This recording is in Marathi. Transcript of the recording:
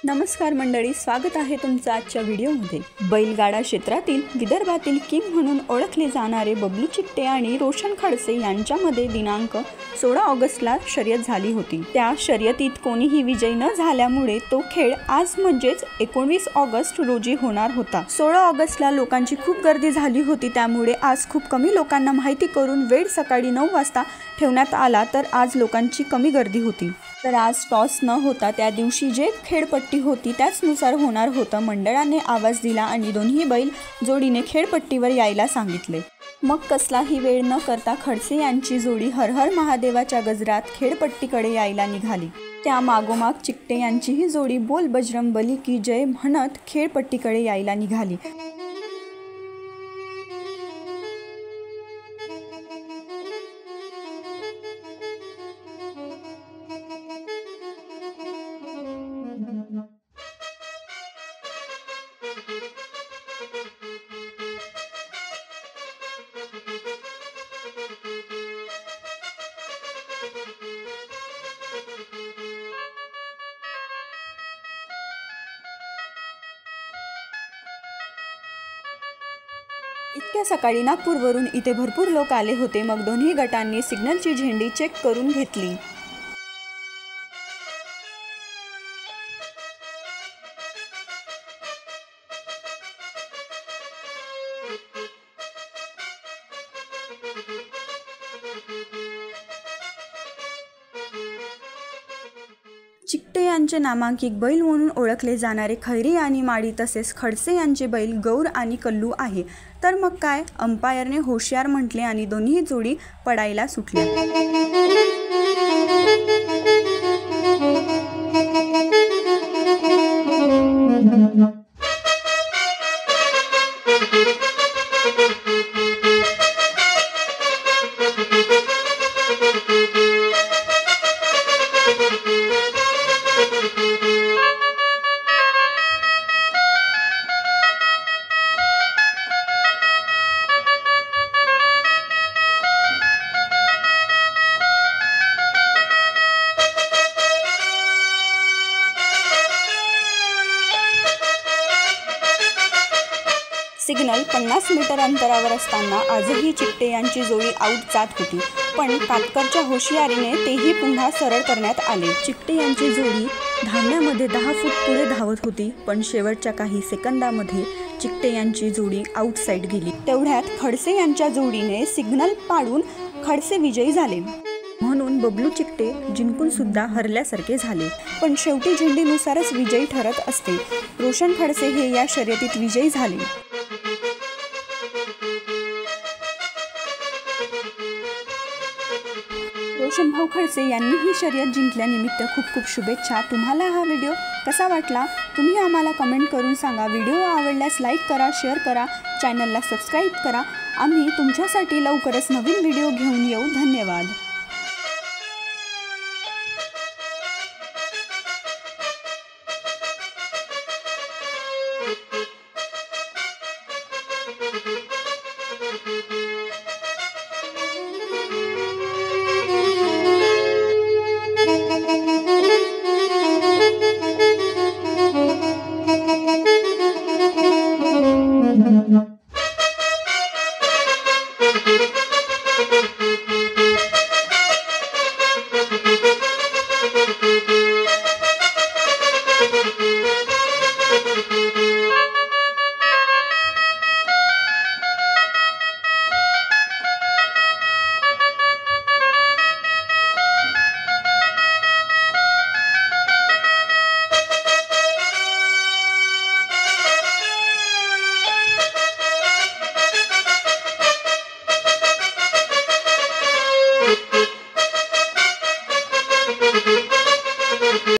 नमस्कार मंडळी, स्वागत आहे तुमचं आजच्या व्हिडिओमध्ये। बैलगाडा क्षेत्रातील विदर्भातील किंग म्हणून ओळखले जाणारे बबलू चिकटे आणि रोशन खडसे यांच्यामध्ये दिनांक 16 ऑगस्टला शर्यत झाली होती। त्या शर्यतीत कोणीही विजयी न झाल्यामुळे तो खेळ आज म्हणजेच 19 ऑगस्ट रोजी होणार होता। 16 ऑगस्टला लोकांची खूप गर्दी झाली होती, त्यामुळे आज खूप कमी लोकांना माहिती करून वेळ सकाळी 9 वाजता ठेवण्यात आला, तर आज लोकांची कमी गर्दी होती। तर आज टॉस न होता त्या दिवशी जे खेळपट्टी होती त्याचनुसार होणार होतं। मंडळाने आवाज दिला आणि दोन्ही बैल जोडीने खेळपट्टीवर यायला सांगितले। मग कसलाही वेळ न करता खडसे यांची जोडी हर हर महादेवाच्या गजरात खेळपट्टीकडे यायला निघाली। त्या मागोमाग चिकटे यांचीही जोडी बोल बजरंगबली की जय म्हणत खेळपट्टीकडे यायला निघाली। इतक्या सकाळी नागपूरवरून इथे भरपूर लोक आले होते। मग दोन्ही गटांनी सिग्नलची झेंडी चेक करून घेतली। चिकटे यांचे नामांकित बैल म्हणून ओळखले जाणारे खैरी आणि माडी तसेच खडसे यांचे बैल गौर आणि कल्लू आहे। तर मग काय, अंपायरने होशियार म्हटले आणि दोन्ही जोडी पडायला सुटल्या। सिग्नल 50 मीटर अंतरावर असताना आजही चिकटे यांची जोडी आऊट जात होती, पण कातकरच्या होशियारीने तेही पुन्हा सरळ करण्यात आले। चिकटे यांची जोडी धावण्यामध्ये 10 फूट पुढे धावत होती, पण शेवटच्या काही सेकंदामध्ये चिकटे यांची जोडी आउटसाइड गेली। तेवढ्यात खडसे यांच्या जोडीने सिग्नल पाडून खडसे विजयी झाले। म्हणून बबलू चिकटे जिंकून सुद्धा हरल्यासारखे झाले, पण शेवटी झेंडीनुसारच विजयी ठरत असते। रोशन खडसे हे या शर्यतीत विजयी झाले। रोशन भाऊ खडसे यांनी ही शर्यत जिंकल्यानिमित्त खूप खूप शुभेच्छा। तुम्हाला हा व्हिडिओ कसा वाटला तुम्ही आम्हाला कमेंट करून सांगा। व्हिडिओ आवडल्यास लाईक करा, शेअर करा, चॅनलला सबस्क्राईब करा। आम्ही तुमच्यासाठी लवकरच नवीन व्हिडिओ घेऊन येऊ। धन्यवाद।